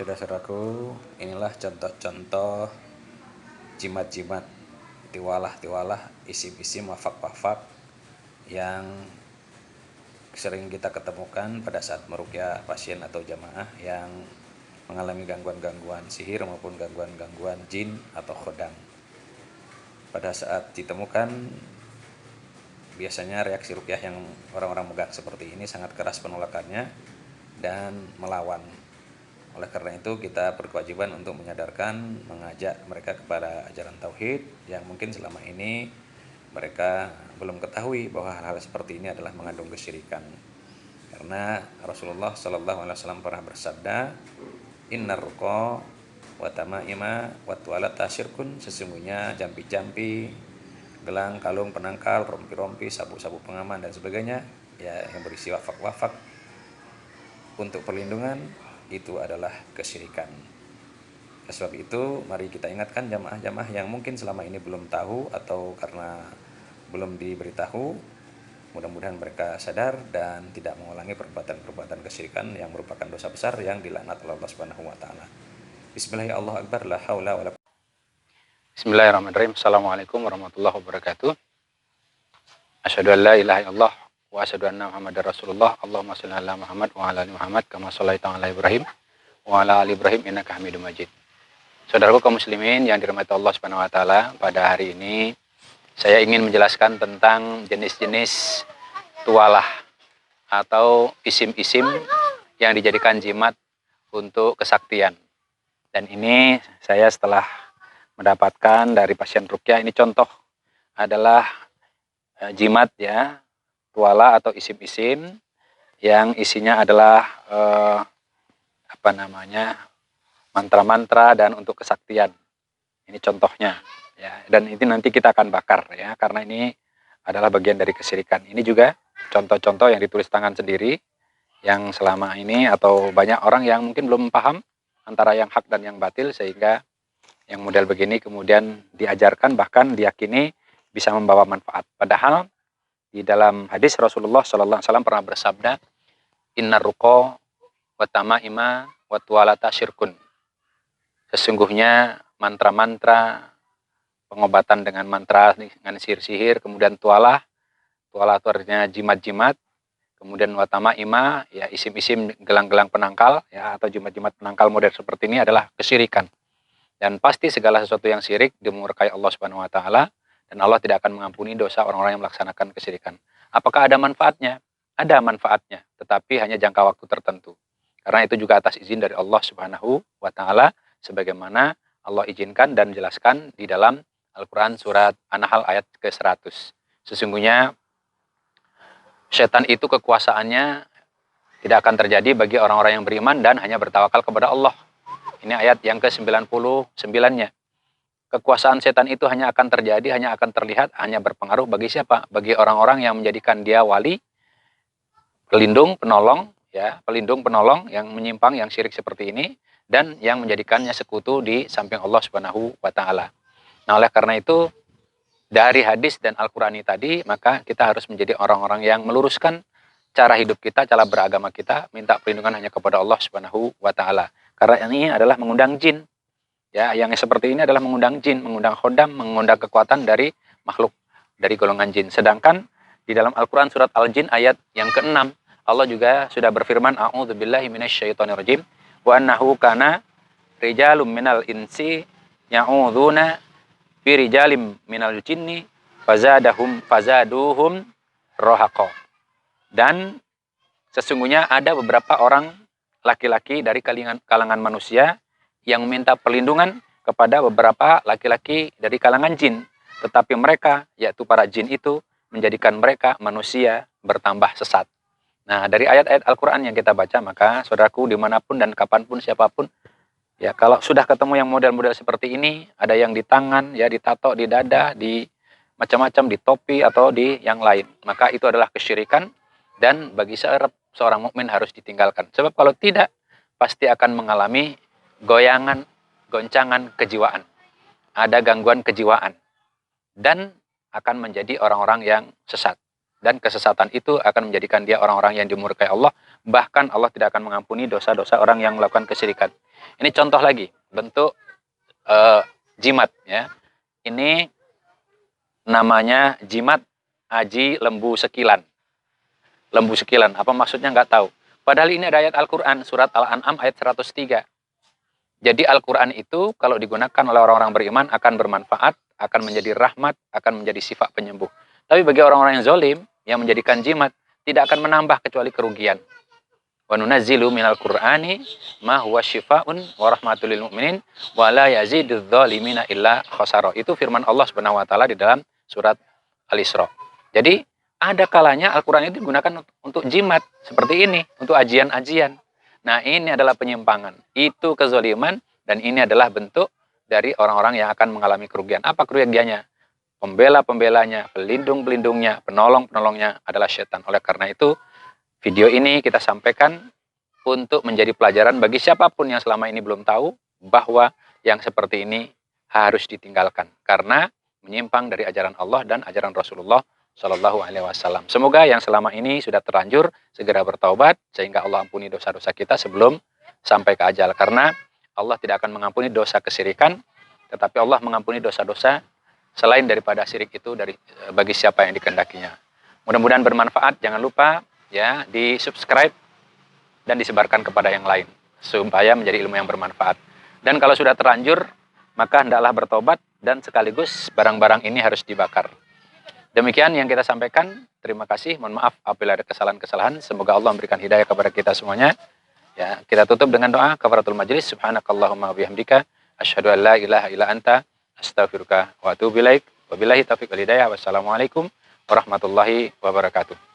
Saudara-saudaraku, inilah contoh-contoh jimat-jimat, tiwalah-tiwalah, isim-isim, wafak-wafak yang sering kita ketemukan pada saat meruqyah pasien atau jamaah yang mengalami gangguan-gangguan sihir maupun gangguan-gangguan jin atau khodam. Pada saat ditemukan, biasanya reaksi ruqyah yang orang-orang megang seperti ini sangat keras penolakannya dan melawan. Oleh karena itu kita berkewajiban untuk menyadarkan, mengajak mereka kepada ajaran tauhid yang mungkin selama ini mereka belum ketahui bahwa hal-hal seperti ini adalah mengandung kesyirikan. Karena Rasulullah SAW pernah bersabda, "Innar ruqa wa tamaima wa tu'alata syirkun." Sesungguhnya jampi-jampi, gelang, kalung, penangkal, rompi-rompi, sabuk-sabuk pengaman dan sebagainya ya yang berisi wafak-wafak untuk perlindungan itu adalah kesyirikan. Sebab itu mari kita ingatkan jamaah-jamaah yang mungkin selama ini belum tahu atau karena belum diberitahu, mudah-mudahan mereka sadar dan tidak mengulangi perbuatan-perbuatan kesyirikan yang merupakan dosa besar yang dilaknat oleh Allah Subhanahu wa taala. Bismillahirrahmanirrahim. Allahu akbar, la haula wala quwwata. Bismillahirrahmanirrahim. Assalamualaikum warahmatullahi wabarakatuh. Asyhadu an la ilaha illallah wa asyhadu anna Muhammadar Rasulullah. Allahumma shalli ala Muhammad wa ala ali Muhammad kama shallaita ala Ibrahim wa ala ali Ibrahim innaka Hamidum Majid. Saudaraku kaum muslimin yang dirahmati Allah Subhanahu wa taala, pada hari ini saya ingin menjelaskan tentang jenis-jenis tualah atau isim-isim yang dijadikan jimat untuk kesaktian. Dan ini saya setelah mendapatkan dari pasien ruqyah, ini contoh adalah jimat ya, tuala atau isim-isim yang isinya adalah mantra-mantra dan untuk kesaktian. Ini contohnya ya, dan ini nanti kita akan bakar ya, karena ini adalah bagian dari kesyirikan. Ini juga contoh-contoh yang ditulis tangan sendiri yang selama ini atau banyak orang yang mungkin belum paham antara yang hak dan yang batil, sehingga yang model begini kemudian diajarkan, bahkan diyakini bisa membawa manfaat. Padahal di dalam hadis Rasulullah SAW pernah bersabda, "Innar ruqa wa tamaima wa tualata syirkun." Sesungguhnya mantra-mantra, pengobatan dengan mantra, dengan sihir-sihir, kemudian tualah itu artinya jimat-jimat, kemudian wa tamaima ya isim-isim, gelang-gelang penangkal ya atau jimat-jimat penangkal model seperti ini adalah kesyirikan. Dan pasti segala sesuatu yang syirik dimurkai Allah Subhanahu wa taala, dan Allah tidak akan mengampuni dosa orang-orang yang melaksanakan kesyirikan. Apakah ada manfaatnya? Ada manfaatnya, tetapi hanya jangka waktu tertentu. Karena itu juga atas izin dari Allah Subhanahu wa taala, sebagaimana Allah izinkan dan jelaskan di dalam Al-Qur'an surat An-Nahl ayat ke-100. Sesungguhnya setan itu kekuasaannya tidak akan terjadi bagi orang-orang yang beriman dan hanya bertawakal kepada Allah. Ini ayat yang ke-99-nya. Kekuasaan setan itu hanya akan terjadi, hanya akan terlihat, hanya berpengaruh bagi siapa? Bagi orang-orang yang menjadikan dia wali, pelindung, penolong, ya, pelindung, penolong yang menyimpang, yang syirik seperti ini, dan yang menjadikannya sekutu di samping Allah Subhanahu wa taala. Nah, oleh karena itu dari hadis dan Al-Qur'ani tadi, maka kita harus menjadi orang-orang yang meluruskan cara hidup kita, cara beragama kita, minta perlindungan hanya kepada Allah Subhanahu wa taala. Karena ini adalah mengundang jin. Ya, yang seperti ini adalah mengundang jin, mengundang khodam, mengundang kekuatan dari makhluk, dari golongan jin. Sedangkan di dalam Al-Qur'an surat Al-Jin ayat yang ke-6, Allah juga sudah berfirman, "A'udzubillahi minasyaitonirrajim, wa annahu kana rijalun minal insi ya'udzuna bi rijalim minal jinni fazaduhum rohaqa." Dan sesungguhnya ada beberapa orang laki-laki dari kalangan manusia yang meminta perlindungan kepada beberapa laki-laki dari kalangan jin. Tetapi mereka, yaitu para jin itu, menjadikan mereka manusia bertambah sesat. Nah, dari ayat-ayat Al-Quran yang kita baca, maka saudaraku dimanapun dan kapanpun, siapapun, ya kalau sudah ketemu yang model-model seperti ini, ada yang di tangan, ya ditato, di dada, di macam-macam, di topi, atau di yang lain, maka itu adalah kesyirikan, dan bagi seorang mukmin harus ditinggalkan. Sebab kalau tidak, pasti akan mengalami goyangan, goncangan kejiwaan. Ada gangguan kejiwaan. Dan akan menjadi orang-orang yang sesat. dan kesesatan itu akan menjadikan dia orang-orang yang dimurkai Allah, bahkan Allah tidak akan mengampuni dosa-dosa orang yang melakukan kesyirikan. Ini contoh lagi bentuk jimat ya. Ini namanya jimat aji lembu sekilan. Lembu sekilan, apa maksudnya nggak tahu. Padahal ini ada ayat Al-Quran, surat Al-An'am ayat 103. Jadi Al-Quran itu kalau digunakan oleh orang-orang beriman akan bermanfaat, akan menjadi rahmat, akan menjadi sifat penyembuh. Tapi bagi orang-orang yang zalim, yang menjadikan jimat, tidak akan menambah kecuali kerugian. Wa nunazzilu minal Qur'ani ma huwa syifaa'un wa rahmatul lil mu'minin wa la yazidudz zalimina illa khasara. Itu firman Allah Subhanahu wa taala di dalam surat Al-Isra. Jadi ada kalanya Al-Quran itu digunakan untuk jimat seperti ini, untuk ajian-ajian. Nah, ini adalah penyimpangan, itu kezaliman, dan ini adalah bentuk dari orang-orang yang akan mengalami kerugian. Apa kerugiannya? Pembela-pembelanya, pelindung-pelindungnya, penolong-penolongnya adalah setan. Oleh karena itu, video ini kita sampaikan untuk menjadi pelajaran bagi siapapun yang selama ini belum tahu bahwa yang seperti ini harus ditinggalkan karena menyimpang dari ajaran Allah dan ajaran Rasulullah Shallallahu Alaihi Wasallam. Semoga yang selama ini sudah terlanjur segera bertaubat sehingga Allah ampuni dosa-dosa kita sebelum sampai ke ajal. Karena Allah tidak akan mengampuni dosa kesyirikan, tetapi Allah mengampuni dosa-dosa selain daripada syirik itu bagi siapa yang dikehendakinya. Mudah-mudahan bermanfaat. Jangan lupa ya di-subscribe dan disebarkan kepada yang lain supaya menjadi ilmu yang bermanfaat. Dan kalau sudah terlanjur, maka hendaklah bertobat dan sekaligus barang-barang ini harus dibakar. Demikian yang kita sampaikan. Terima kasih. Mohon maaf apabila ada kesalahan-kesalahan. Semoga Allah memberikan hidayah kepada kita semuanya. Ya, kita tutup dengan doa kafaratul majelis. Subhanakallahumma wabihamdika asyhadu an la ilaha illa anta astaghfiruka wa atubu ilaik. Wabillahi taufiq wal hidayah. Wassalamualaikum warahmatullahi wabarakatuh.